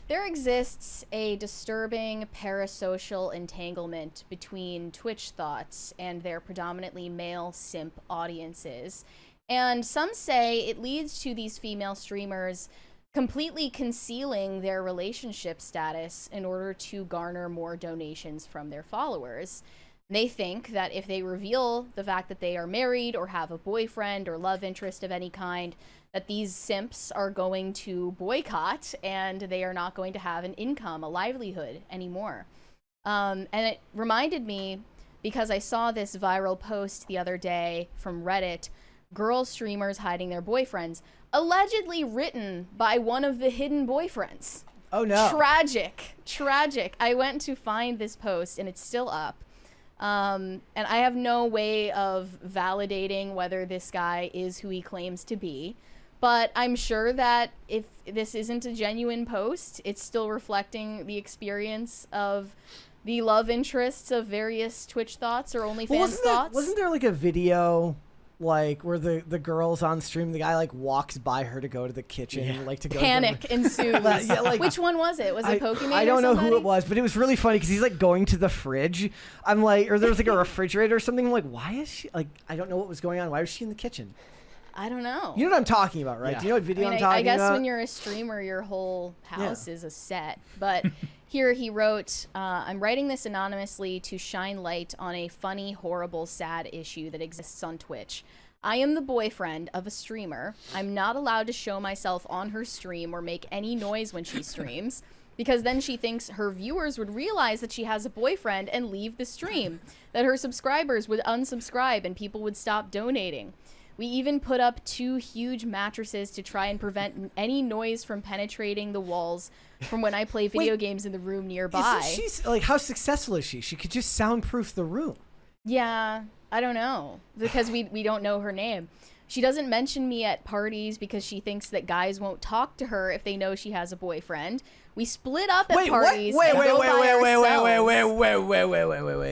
There exists a disturbing parasocial entanglement between Twitch thoughts and their predominantly male simp audiences. And some say it leads to these female streamers completely concealing their relationship status in order to garner more donations from their followers. They think that if they reveal the fact that they are married or have a boyfriend or love interest of any kind, that these simps are going to boycott and they are not going to have an income, a livelihood anymore. And it reminded me, because I saw this viral post the other day from Reddit, girl streamers hiding their boyfriends, allegedly written by one of the hidden boyfriends. Oh no. Tragic. I went to find this post and it's still up. And I have no way of validating whether this guy is who he claims to be, but I'm sure that if this isn't a genuine post, it's still reflecting the experience of the love interests of various Twitch thoughts or OnlyFans thoughts. Wasn't there like a video like where the girl's on stream, the guy like walks by her to go to the kitchen, like to go panic ensues. Yeah, like, which one was it? Was it Pokemon? I don't know who it was, but it was really funny because he's like going to the fridge. I'm like, or there was like a refrigerator or something. I'm like, why is she like? I don't know what was going on. Why was she in the kitchen? I don't know. You know what I'm talking about, right? Yeah. Do you know what video I'm talking about? I guess when you're a streamer, your whole house is a set. But here he wrote, I'm writing this anonymously to shine light on a funny, horrible, sad issue that exists on Twitch. I am the boyfriend of a streamer. I'm not allowed to show myself on her stream or make any noise when she streams, because then she thinks her viewers would realize that she has a boyfriend and leave the stream, that her subscribers would unsubscribe and people would stop donating. We even put up 2 huge mattresses to try and prevent any noise from penetrating the walls from when I play video games in the room nearby. She's like, how successful is she? She could just soundproof the room. Yeah, I don't know, because we don't know her name. She doesn't mention me at parties because she thinks that guys won't talk to her if they know she has a boyfriend. We split up at parties. Wait.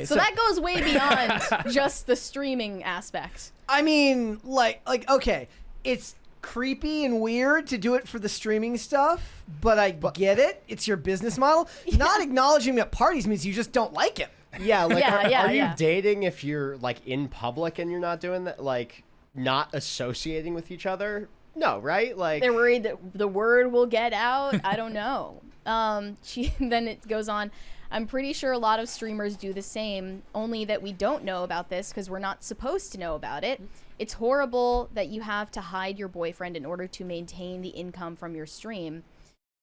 So that goes way beyond just the streaming aspect. I mean, like, okay, it's creepy and weird to do it for the streaming stuff, but I get it. It's your business model. Yeah. Not acknowledging me at parties means you just don't like him. Yeah, like, are you dating if you're, like, in public and you're not doing that? Like, not associating with each other? No, right? Like, they're worried that the word will get out. I don't know. Then it goes on. I'm pretty sure a lot of streamers do the same, only that we don't know about this because we're not supposed to know about it. It's horrible that you have to hide your boyfriend in order to maintain the income from your stream.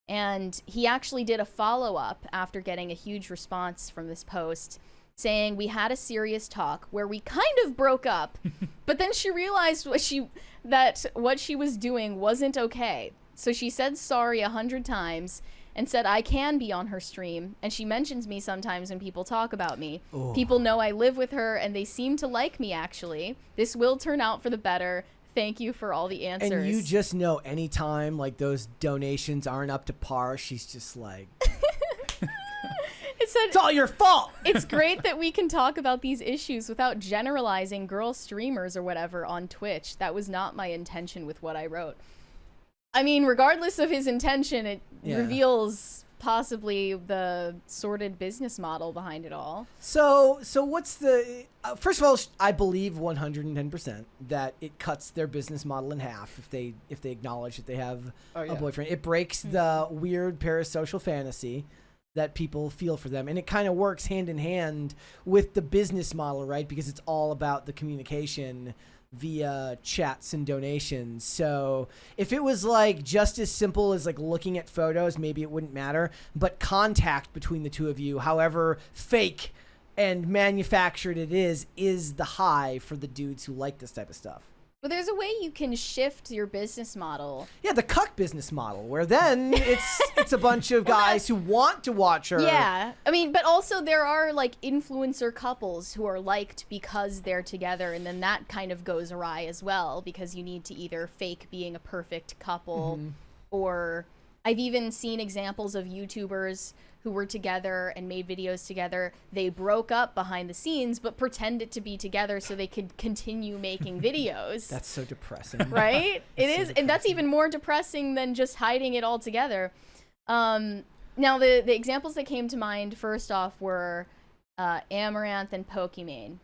And he actually did a follow-up after getting a huge response from this post, saying we had a serious talk where we kind of broke up, but then she realized that what she was doing wasn't okay. So she said sorry 100 times and said I can be on her stream, and she mentions me sometimes when people talk about me. Oh. People know I live with her, and they seem to like me, actually. This will turn out for the better. Thank you for all the answers. And you just know anytime, like, those donations aren't up to par, she's just like... It's all your fault! It's great that we can talk about these issues without generalizing girl streamers or whatever on Twitch. That was not my intention with what I wrote. I mean, regardless of his intention, it reveals possibly the sordid business model behind it all. So what's the... first of all, I believe 110% that it cuts their business model in half if they acknowledge that they have a boyfriend. It breaks the weird parasocial fantasy that people feel for them. And it kind of works hand in hand with the business model, right? Because it's all about the communication via chats and donations. So if it was like just as simple as like looking at photos, maybe it wouldn't matter. But contact between the two of you, however fake and manufactured it is the high for the dudes who like this type of stuff. But there's a way you can shift your business model. Yeah, the cuck business model, where then it's a bunch of guys who want to watch her. Yeah, I mean, but also there are like influencer couples who are liked because they're together, and then that kind of goes awry as well because you need to either fake being a perfect couple, or I've even seen examples of YouTubers who were together and made videos together. They broke up behind the scenes, but pretended to be together so they could continue making videos. That's so depressing. Right? It is. And that's even more depressing than just hiding it all together. Now, the examples that came to mind first off were Amaranth and Pokimane.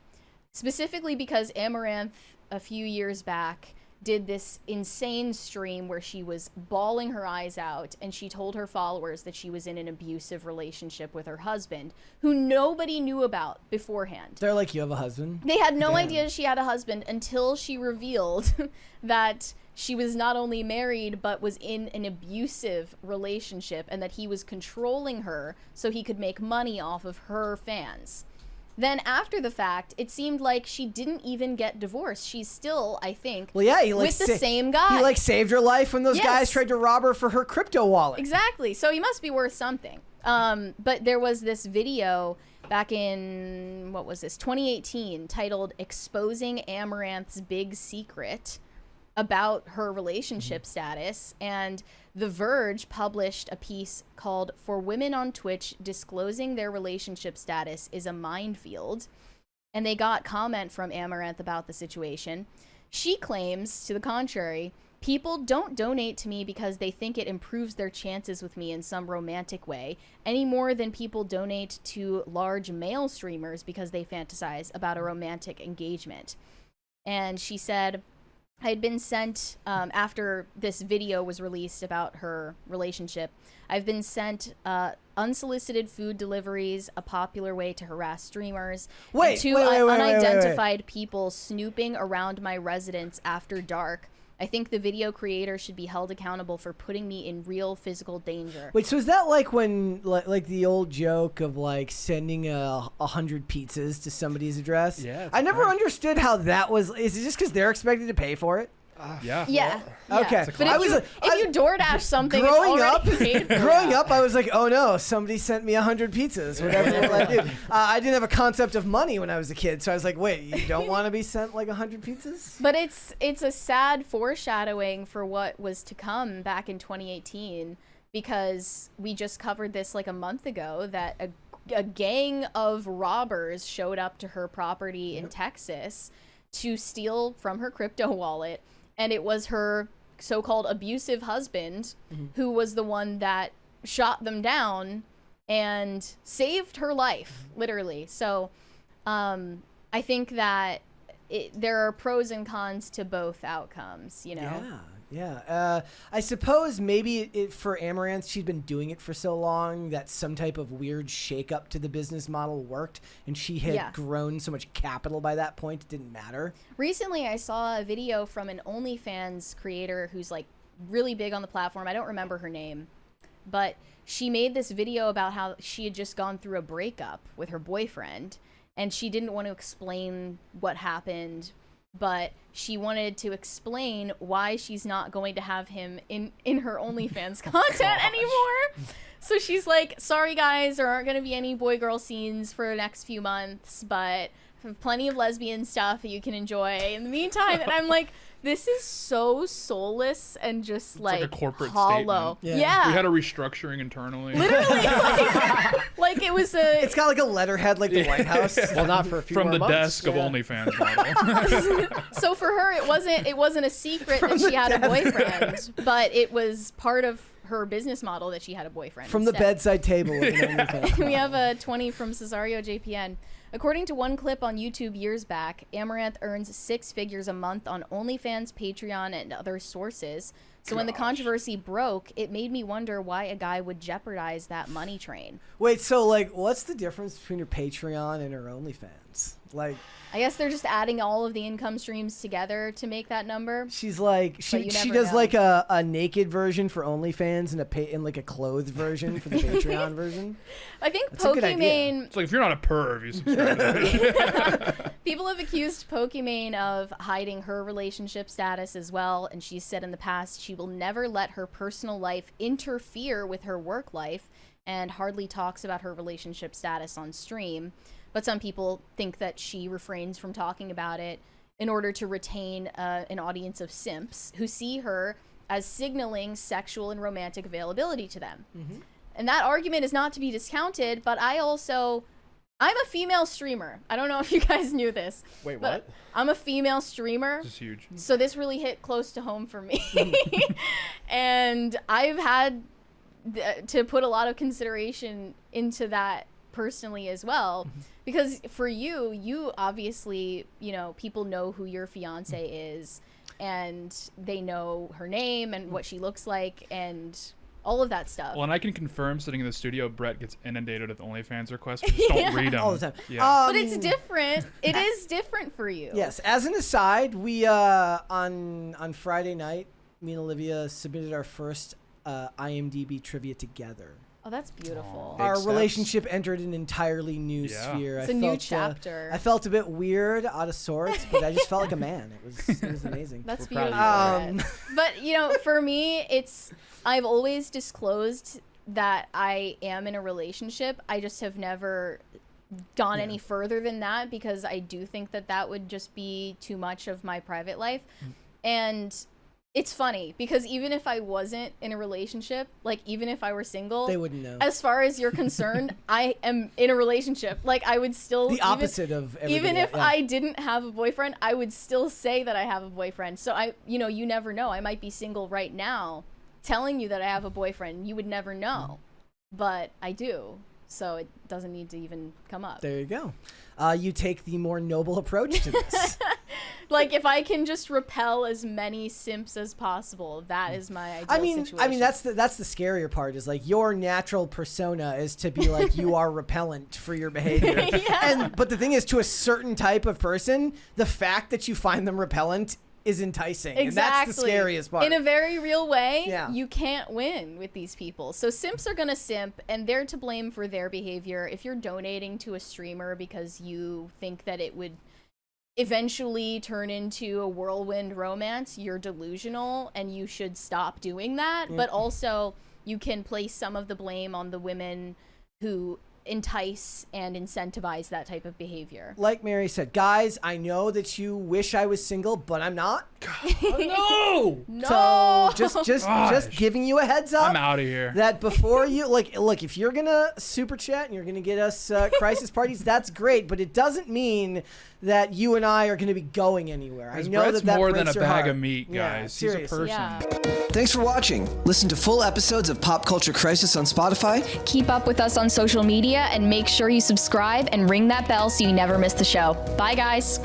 Specifically because Amaranth, a few years back, did this insane stream where she was bawling her eyes out, and she told her followers that she was in an abusive relationship with her husband, who nobody knew about beforehand. They're like, you have a husband? They had no idea she had a husband until she revealed that she was not only married, but was in an abusive relationship, and that he was controlling her so he could make money off of her fans. Then after the fact, it seemed like she didn't even get divorced. She's still, I think, with the same guy. He saved her life when those guys tried to rob her for her crypto wallet. Exactly. So he must be worth something. But there was this video back in, 2018, titled Exposing Amaranth's Big Secret, about her relationship status, and The Verge published a piece called "For Women on Twitch, Disclosing Their Relationship Status is a Minefield," and they got comment from Amaranth about the situation. She claims, to the contrary, people don't donate to me because they think it improves their chances with me in some romantic way, any more than people donate to large male streamers because they fantasize about a romantic engagement. And she said, I had been sent, after this video was released about her relationship, I've been sent unsolicited food deliveries, a popular way to harass streamers, and two unidentified people snooping around my residence after dark. I think the video creator should be held accountable for putting me in real physical danger. Wait, so is that like when, like the old joke of sending 100 pizzas to somebody's address? Yeah. I never understood how that was. Is it just because they're expected to pay for it? Yeah. Okay. But if you DoorDash something, it's already paid for. Growing up, I was like, oh no, somebody sent me 100 pizzas, whatever I did. I didn't have a concept of money when I was a kid, so I was like, wait, you don't want to be sent 100 pizzas? But it's a sad foreshadowing for what was to come back in 2018, because we just covered this a month ago, that a gang of robbers showed up to her property in Texas to steal from her crypto wallet. And it was her so-called abusive husband who was the one that shot them down and saved her life, literally. So I think that there are pros and cons to both outcomes, Yeah. I suppose maybe for Amaranth, she'd been doing it for so long that some type of weird shakeup to the business model worked, and she had grown so much capital by that point it didn't matter. Recently, I saw a video from an OnlyFans creator who's really big on the platform. I don't remember her name, but she made this video about how she had just gone through a breakup with her boyfriend, and she didn't want to explain what happened, but she wanted to explain why she's not going to have him in her OnlyFans content anymore. So she's like, sorry guys, there aren't going to be any boy-girl scenes for the next few months, but plenty of lesbian stuff that you can enjoy in the meantime. And I'm like, this is so soulless and just like a corporate hollow. Statement. Yeah. We had a restructuring internally. Literally, like it was a. It's got a letterhead like the White House. Well, not for a few from more the months. desk of OnlyFans model. So for her, it wasn't a secret that she had a boyfriend, but it was part of her business model that she had a boyfriend. From the bedside table. We have a 20 from Cesario JPN. According to one clip on YouTube years back, Amaranth earns 6 figures a month on OnlyFans, Patreon, and other sources. So when the controversy broke, it made me wonder why a guy would jeopardize that money train. Wait, so what's the difference between her Patreon and her OnlyFans? I guess they're just adding all of the income streams together to make that number. She's she does a naked version for OnlyFans and a clothed version for the Patreon version. I think Pokimane. It's if you're not a perv, you subscribe to it. People have accused Pokimane of hiding her relationship status as well, and she's said in the past she will never let her personal life interfere with her work life, and hardly talks about her relationship status on stream. But some people think that she refrains from talking about it in order to retain an audience of simps who see her as signaling sexual and romantic availability to them. Mm-hmm. And that argument is not to be discounted, but I'm a female streamer. I don't know if you guys knew this. Wait, what? I'm a female streamer. This is huge. So this really hit close to home for me. And I've had to put a lot of consideration into that personally as well, because for you obviously, you know, people know who your fiance is, and they know her name and what she looks like and all of that stuff. Well, and I can confirm, sitting in the studio, Brett gets inondated with OnlyFans requests. We just don't read them all the time. Yeah. But it's different. It is different for you. Yes. As an aside, we on Friday night, me and Olivia submitted our first IMDb trivia together. Oh, that's beautiful. Big Our steps. relationship entered an entirely new Yeah. sphere. It's a new chapter. I felt a bit weird, out of sorts, but I just felt like a man. It was amazing. That's We're proud beautiful. of you. Brett. But, you know, for me, I've always disclosed that I am in a relationship. I just have never gone any further than that, because I do think that that would just be too much of my private life. And it's funny, because even if I wasn't in a relationship, like even if I were single, They wouldn't know. as far as you're concerned, I am in a relationship. Like, I would still The opposite of everybody even if else, yeah. I didn't have a boyfriend, I would still say that I have a boyfriend. So you know, you never know. I might be single right now, telling you that I have a boyfriend. You would never know, but I do. So it doesn't need to even come up. There you go. You take the more noble approach to this. Like, if I can just repel as many simps as possible, that is my ideal situation. I mean that's the scarier part, is like your natural persona is to be like you are repellent for your behavior. Yeah. But the thing is, to a certain type of person, the fact that you find them repellent is enticing. Exactly. And that's the scariest part. In a very real way, Yeah. you can't win with these people. So simps are going to simp, and they're to blame for their behavior. If you're donating to a streamer because you think that it would eventually turn into a whirlwind romance, you're delusional, and you should stop doing that. But also, you can place some of the blame on the women who entice and incentivize that type of behavior. Like Mary said, guys, I know that you wish I was single, but I'm not. Oh, no! No. So just Gosh. giving you a heads up. I'm out of here. That before you look, if you're gonna super chat and you're gonna get us crisis parties, that's great, but it doesn't mean that you and I are gonna be going anywhere. I know Brett's that more than a breaks your bag heart. of meat, Yeah, guys. He's a seriously. person. Yeah. Thanks for watching. Listen to full episodes of Pop Culture Crisis on Spotify. Keep up with us on social media, and make sure you subscribe and ring that bell so you never miss the show. Bye, guys.